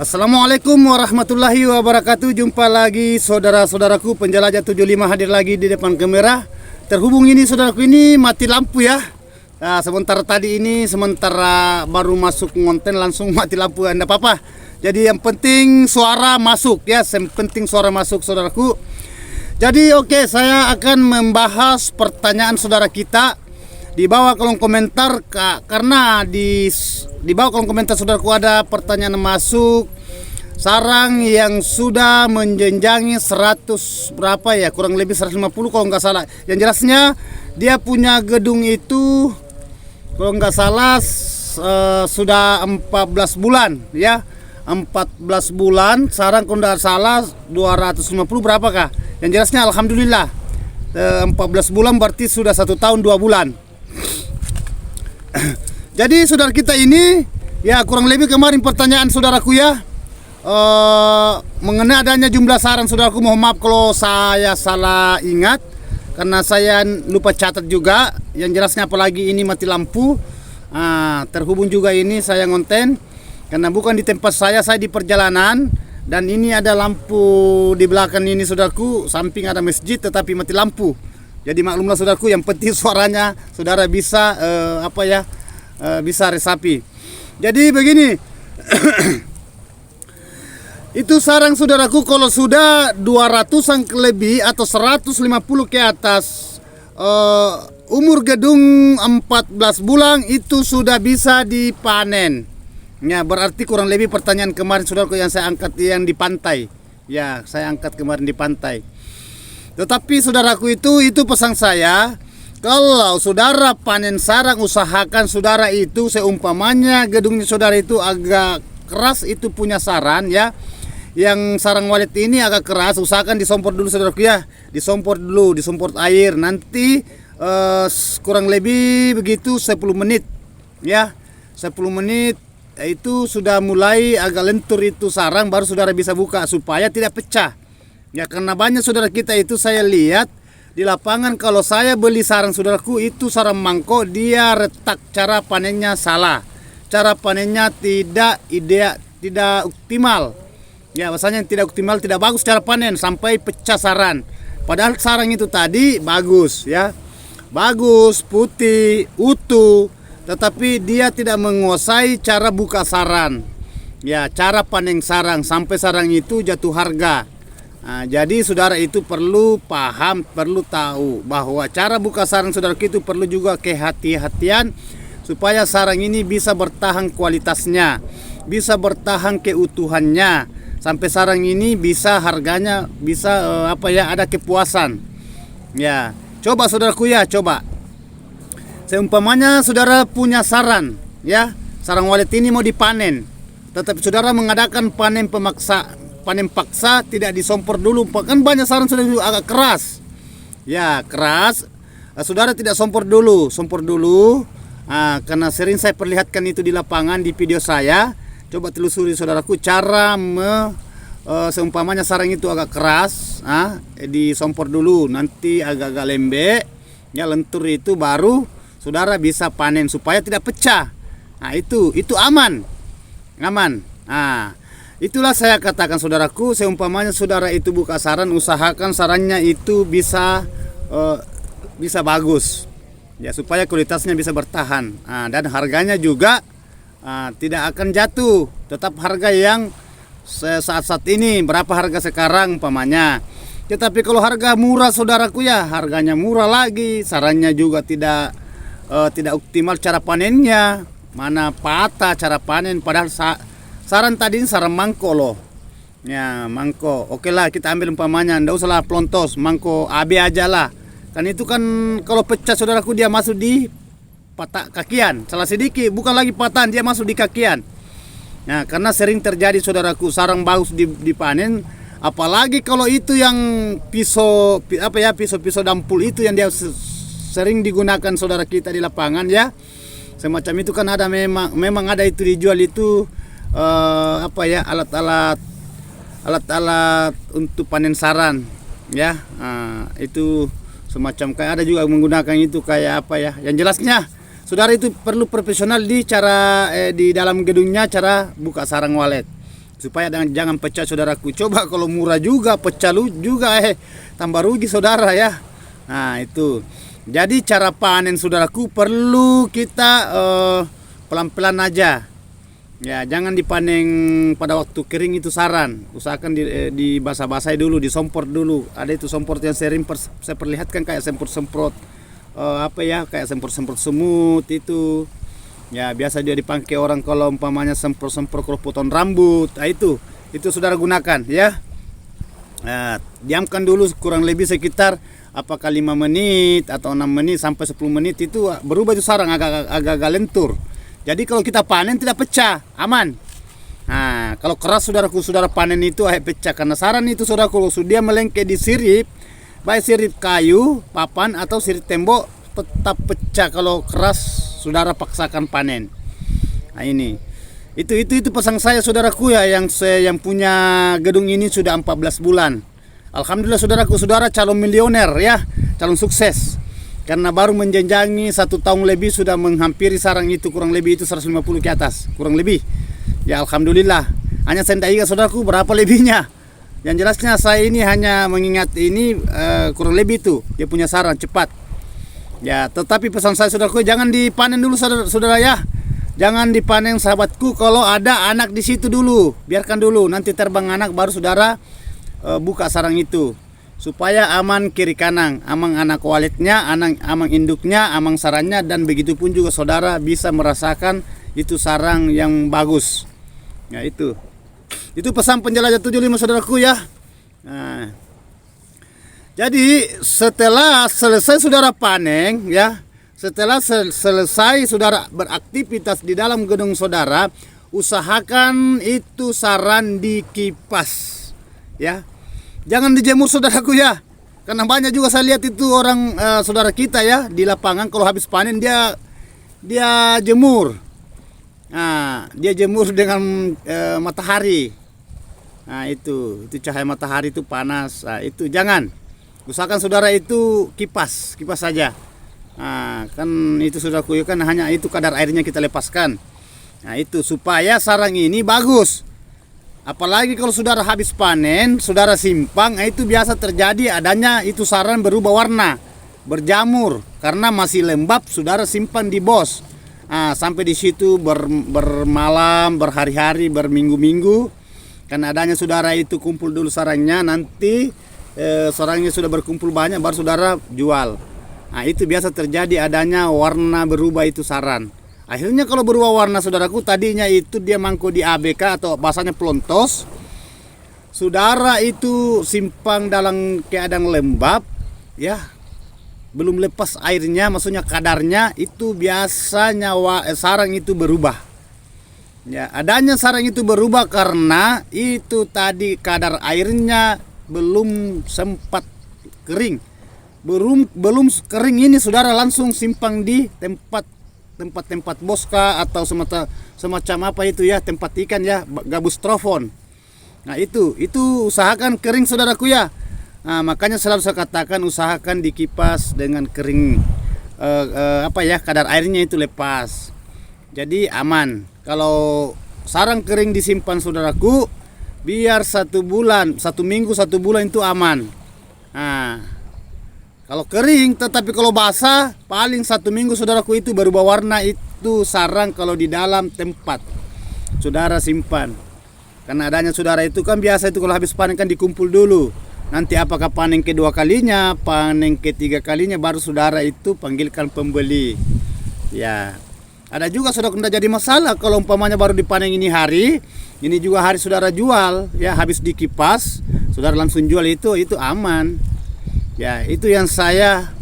Assalamualaikum warahmatullahi wabarakatuh. Jumpa lagi saudara-saudaraku penjelajah 75 hadir lagi di depan kamera. Terhubung ini saudaraku, ini mati lampu ya. Nah, sementara baru masuk ngonten langsung mati lampu, enggak apa-apa. Jadi yang penting suara masuk ya, yang penting suara masuk saudaraku. Jadi oke, saya akan membahas pertanyaan saudara kita di bawah kolom komentar, karena di bawah kolom komentar saudaraku ada pertanyaan masuk sarang yang sudah menjenjangi 100 berapa ya, kurang lebih 150 kalau nggak salah. Yang jelasnya dia punya gedung itu kalau nggak salah sudah 14 bulan ya, 14 bulan sarang kalau nggak salah 250 berapakah. Yang jelasnya alhamdulillah 14 bulan berarti sudah 1 tahun 2 bulan. Jadi saudara kita ini ya, kurang lebih kemarin pertanyaan saudaraku ya, mengenai adanya jumlah sarang saudaraku. Mohon maaf kalau saya salah ingat karena saya lupa catat juga. Yang jelasnya apalagi ini mati lampu. Terhubung juga ini saya ngonten karena bukan di tempat saya di perjalanan. Dan ini ada lampu di belakang ini saudaraku, samping ada masjid tetapi mati lampu. Jadi maklumlah saudaraku, yang penting suaranya saudara bisa bisa resapi. Jadi begini, itu sarang saudaraku kalau sudah 200-an lebih atau 150 ke atas, umur gedung 14 bulan itu sudah bisa dipanen. Ya, berarti kurang lebih pertanyaan kemarin saudaraku yang saya angkat yang di pantai. Ya, saya angkat kemarin di pantai. Tetapi saudaraku itu pesan saya, kalau saudara panen sarang usahakan saudara itu seumpamanya gedungnya saudara itu agak keras, itu punya saran ya. Yang sarang walet ini agak keras, usahakan disompor dulu saudaraku ya. Disompor dulu, disompor air. Nanti kurang lebih begitu 10 menit ya. 10 menit itu sudah mulai agak lentur itu sarang, baru saudara bisa buka supaya tidak pecah. Ya, karena banyak saudara kita itu saya lihat di lapangan, kalau saya beli sarang saudaraku itu sarang mangkok, dia retak, cara panennya salah, cara panennya tidak optimal. Ya, bahasanya tidak optimal, tidak bagus cara panen sampai pecah saran. Padahal sarang itu tadi bagus ya, bagus, putih, utuh, tetapi dia tidak menguasai cara buka saran. Ya, cara panen sarang sampai sarang itu jatuh harga. Jadi saudara itu perlu paham, perlu tahu bahwa cara buka sarang saudara itu perlu juga kehati-hatian supaya sarang ini bisa bertahan kualitasnya, bisa bertahan keutuhannya, sampai sarang ini bisa harganya bisa ada kepuasan. Ya, coba saudaraku ya, coba. Seumpamanya saudara punya saran ya, sarang walet ini mau dipanen, tetapi saudara mengadakan panen paksa, tidak disompor dulu. Kan banyak sarang sudah agak keras ya, keras. Saudara tidak sompor dulu, karena sering saya perlihatkan itu di lapangan di video saya. Coba telusuri saudaraku cara seumpamanya sarang itu agak keras, disompor dulu, nanti agak-agak lembek ya, lentur itu baru saudara bisa panen supaya tidak pecah. Itu aman. Itulah saya katakan saudaraku, seumpamanya saudara itu buka saran, usahakan sarannya itu bisa bagus ya, supaya kualitasnya bisa bertahan, dan harganya juga tidak akan jatuh, tetap harga yang saat ini. Berapa harga sekarang umpamanya. Tetapi kalau harga murah saudaraku ya, harganya murah lagi, sarannya juga tidak optimal cara panennya, mana patah cara panen. Padahal saran tadi ini saran mangko loh ya, mangko. Oke lah, kita ambil umpamanya, ndak usah plontos, mangko AB aja lah. Kan itu kan kalau pecah saudaraku dia masuk di patah kakian, salah sedikit bukan lagi patahan, dia masuk di kakian. Nah, karena sering terjadi saudaraku, sarang bagus dipanen, apalagi kalau itu yang pisau dampul itu yang dia sering digunakan saudara kita di lapangan ya. Semacam itu kan ada, memang ada itu dijual itu alat-alat untuk panen saran ya. Itu semacam kayak ada juga menggunakan itu kayak yang jelasnya saudara itu perlu profesional di dalam gedungnya cara buka sarang walet. supaya jangan pecah saudaraku. Coba kalau murah juga pecah juga tambah rugi saudara ya. Nah itu. Jadi cara panen saudaraku perlu kita pelan-pelan aja. Ya, jangan dipanen pada waktu kering itu saran. Usahakan di basah-basahi dulu, disompor dulu. Ada itu sompor yang saya perlihatkan kayak semprot-semprot kayak semprot-semprot semut itu. Ya, biasa dia dipakai orang kalau umpamanya semprot-semprot kalau potong rambut. Nah, itu saudara gunakan ya. Nah, diamkan dulu kurang lebih sekitar apakah 5 menit atau 6 menit sampai 10 menit itu berubah itu sarang agak lentur. Jadi kalau kita panen tidak pecah, aman. Nah, kalau keras saudaraku, saudara panen itu pecah karena sarang itu saudaraku kalau dia melengket di sirip, baik sirip kayu, papan atau sirip tembok tetap pecah kalau keras saudara paksakan panen. Nah, ini. Itu pesan saya saudaraku ya yang punya gedung ini sudah 14 bulan. Alhamdulillah saudaraku, saudara calon milioner ya, calon sukses. Karena baru menjenjangi 1 tahun lebih sudah menghampiri sarang itu kurang lebih itu 150 ke atas, kurang lebih. Ya alhamdulillah. Hanya saya tidak ingat saudaraku berapa lebihnya. Yang jelasnya saya ini hanya mengingat ini kurang lebih itu dia punya sarang cepat. Ya, tetapi pesan saya saudaraku jangan dipanen dulu saudara ya. Jangan dipanen sahabatku kalau ada anak di situ dulu. Biarkan dulu nanti terbang anak baru saudara buka sarang itu. Supaya aman kiri kanan, aman anak kualitnya, aman induknya, aman sarangnya, dan begitu pun juga saudara bisa merasakan itu sarang yang bagus. Ya itu pesan penjelajah 75 saudaraku ya. Nah, jadi setelah selesai saudara panen ya, setelah selesai saudara beraktivitas di dalam gedung saudara, usahakan itu sarang dikipas ya. Jangan dijemur saudaraku ya. Karena banyak juga saya lihat itu orang saudara kita ya di lapangan kalau habis panen dia jemur. Nah, dia jemur dengan matahari. Nah, itu cahaya matahari itu panas. Nah, itu jangan. Usahakan saudara itu kipas saja. Nah, kan itu saudaraku kan hanya itu kadar airnya kita lepaskan. Nah, itu supaya sarang ini bagus. Apalagi kalau saudara habis panen, saudara simpang, itu biasa terjadi adanya itu sarang berubah warna, berjamur karena masih lembab saudara simpan di bos. Nah, sampai di situ bermalam, berhari-hari, berminggu-minggu. Karena adanya saudara itu kumpul dulu sarangnya, nanti sarangnya sudah berkumpul banyak baru saudara jual. Nah, itu biasa terjadi adanya warna berubah itu sarang. Akhirnya kalau berubah warna saudaraku, tadinya itu dia mangko di ABK atau bahasanya pelontos. Saudara itu simpang dalam keadaan lembab ya. Belum lepas airnya, maksudnya kadarnya itu biasanya sarang itu berubah. Ya, adanya sarang itu berubah karena itu tadi kadar airnya belum sempat kering. Belum kering ini saudara langsung simpang di tempat boska atau semacam apa itu ya, tempat ikan ya, gabus trofon. Nah, itu usahakan kering saudaraku ya. Nah, makanya selalu saya katakan usahakan dikipas dengan kering kadar airnya itu lepas. Jadi aman. Kalau sarang kering disimpan saudaraku, biar 1 bulan, 1 minggu, 1 bulan itu aman. Nah, kalau kering, tetapi kalau basah paling 1 minggu saudaraku itu berubah warna itu sarang kalau di dalam tempat saudara simpan. Karena adanya saudara itu kan biasa itu kalau habis panen kan dikumpul dulu. Nanti apakah panen kedua kalinya, panen ketiga kalinya baru saudara itu panggilkan pembeli. Ya, ada juga saudara tidak jadi masalah kalau umpamanya baru dipanen ini hari, ini juga hari saudara jual ya, habis dikipas saudara langsung jual itu aman. Ya, itu yang saya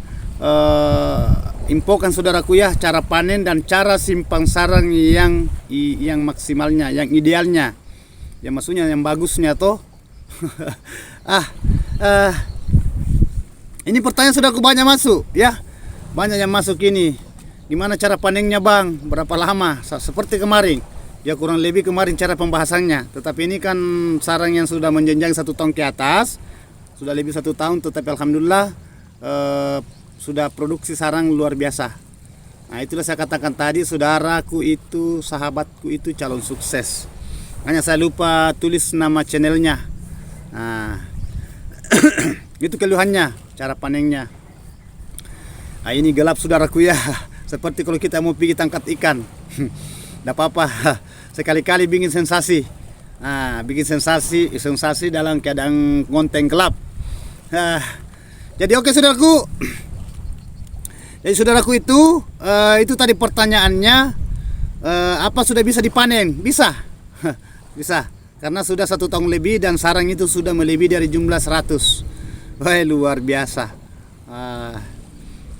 infokan saudaraku ya, cara panen dan cara simpang sarang yang maksimalnya, yang idealnya. Ya maksudnya yang bagusnya toh. Ini pertanyaan saudaraku banyak masuk ya. Banyak yang masuk ini. Gimana cara panennya bang? Berapa lama? Seperti kemarin. Ya kurang lebih kemarin cara pembahasannya. Tetapi ini kan sarang yang sudah menjenjang 1 tahun ke atas. Sudah lebih 1 tahun, tetapi alhamdulillah sudah produksi sarang luar biasa. Nah, itulah saya katakan tadi, saudaraku itu, sahabatku itu calon sukses. Hanya saya lupa tulis nama channelnya. Nah, itu keluhannya, cara panennya. Nah, ini gelap saudaraku ya. Seperti kalau kita mau pergi tangkap ikan. Tidak apa-apa. Sekali-kali bikin sensasi. Nah, bikin sensasi dalam keadaan konten gelap. Jadi oke saudaraku. Jadi saudaraku itu tadi pertanyaannya, apa sudah bisa dipanen? Bisa. Bisa. Karena sudah 1 tahun lebih dan sarang itu sudah melebihi dari jumlah 100. Wah, luar biasa.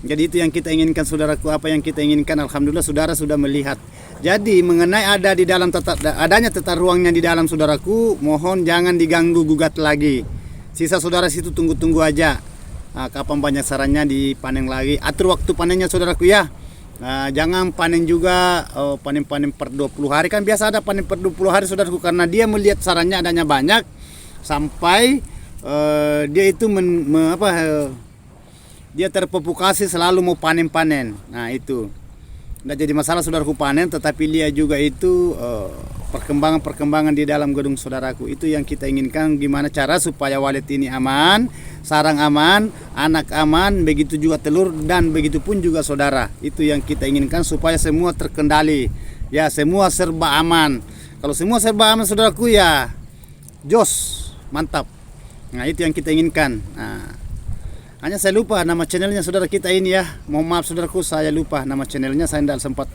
Jadi itu yang kita inginkan saudaraku, apa yang kita inginkan alhamdulillah saudara sudah melihat. Jadi mengenai adanya tata ruangnya di dalam saudaraku, mohon jangan diganggu gugat lagi. Sisa saudara situ tunggu aja. Kapan banyak sarannya dipanen lagi. Atur waktu panennya saudaraku ya. Jangan panen juga panen per 20 hari, kan biasa ada panen per 20 hari saudaraku, karena dia melihat sarannya adanya banyak sampai dia itu dia terprovokasi selalu mau panen. Nah itu nggak jadi masalah saudaraku panen, tetapi lihat juga itu perkembangan di dalam gedung saudaraku. Itu yang kita inginkan, gimana cara supaya walet ini aman, sarang aman, anak aman, begitu juga telur, dan begitu pun juga saudara. Itu yang kita inginkan supaya semua terkendali, ya semua serba aman. Kalau semua serba aman saudaraku ya jos, mantap. Nah itu yang kita inginkan. Hanya saya lupa nama channelnya saudara kita ini ya. Mohon maaf saudaraku, saya lupa nama channelnya, saya tidak sempat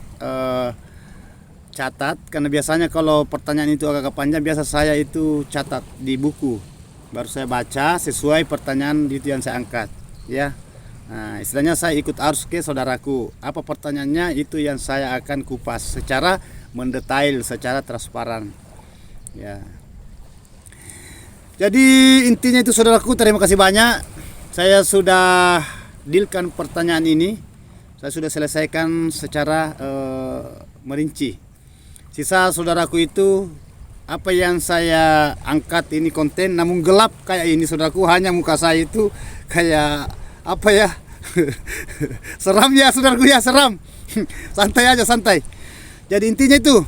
catat, karena biasanya kalau pertanyaan itu agak panjang biasa saya itu catat di buku, baru saya baca sesuai pertanyaan itu yang saya angkat ya. Nah, istilahnya saya ikut arus ke saudaraku, apa pertanyaannya itu yang saya akan kupas secara mendetail, secara transparan ya. Jadi intinya itu saudaraku, terima kasih banyak. Saya sudah dealkan pertanyaan ini, saya sudah selesaikan secara merinci. Sisa saudaraku itu apa yang saya angkat ini konten, namun gelap kayak ini saudaraku, hanya muka saya itu kayak apa ya seram ya saudaraku ya, seram. Santai aja, santai. Jadi intinya itu.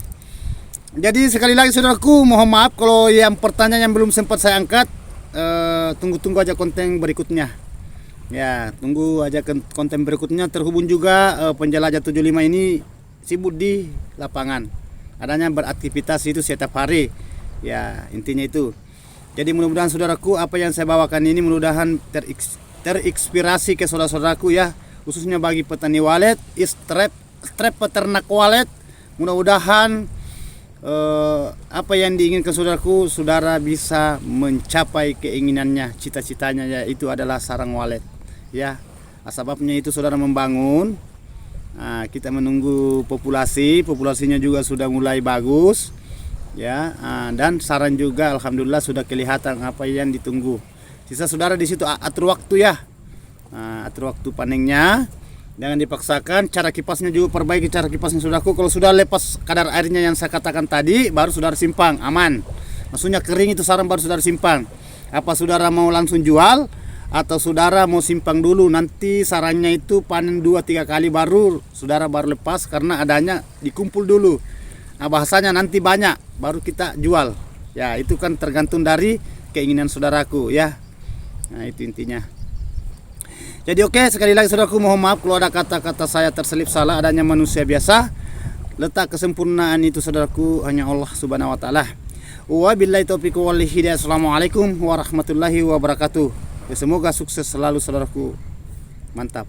Jadi sekali lagi saudaraku, mohon maaf kalau yang pertanyaan yang belum sempat saya angkat. Tunggu aja konten berikutnya ya, tunggu aja konten berikutnya. Terhubung juga penjelajah 75 ini sibuk di lapangan, adanya beraktivitas itu setiap hari ya, intinya itu. Jadi mudah-mudahan saudaraku apa yang saya bawakan ini mudah-mudahan terinspirasi ke saudara-saudaraku ya, khususnya bagi petani walet, strep peternak walet. Mudah-mudahan apa yang diinginkan saudaraku, saudara bisa mencapai keinginannya, cita-citanya, yaitu adalah sarang walet ya. Sebabnya itu saudara membangun, kita menunggu populasinya juga sudah mulai bagus ya, dan saran juga alhamdulillah sudah kelihatan apa yang ditunggu. Sisa saudara di situ atur waktu ya, atur waktu panennya. Jangan dipaksakan, cara kipasnya juga perbaiki cara kipasnya saudaraku. Kalau sudah lepas kadar airnya yang saya katakan tadi, baru saudara simpang, aman. Maksudnya kering itu sarang baru saudara simpang. Apa saudara mau langsung jual atau saudara mau simpang dulu, nanti sarangnya itu panen 2-3 kali baru saudara baru lepas, karena adanya dikumpul dulu. Nah bahasanya nanti banyak baru kita jual. Ya itu kan tergantung dari keinginan saudaraku ya. Nah itu intinya. Jadi oke, sekali lagi saudaraku mohon maaf kalau ada kata-kata saya terselip salah, adanya manusia biasa. Letak kesempurnaan itu saudaraku hanya Allah Subhanahu wa taala. Wabillahi taufiq wal hidayah. Assalamualaikum warahmatullahi wabarakatuh. Semoga sukses selalu saudaraku. Mantap.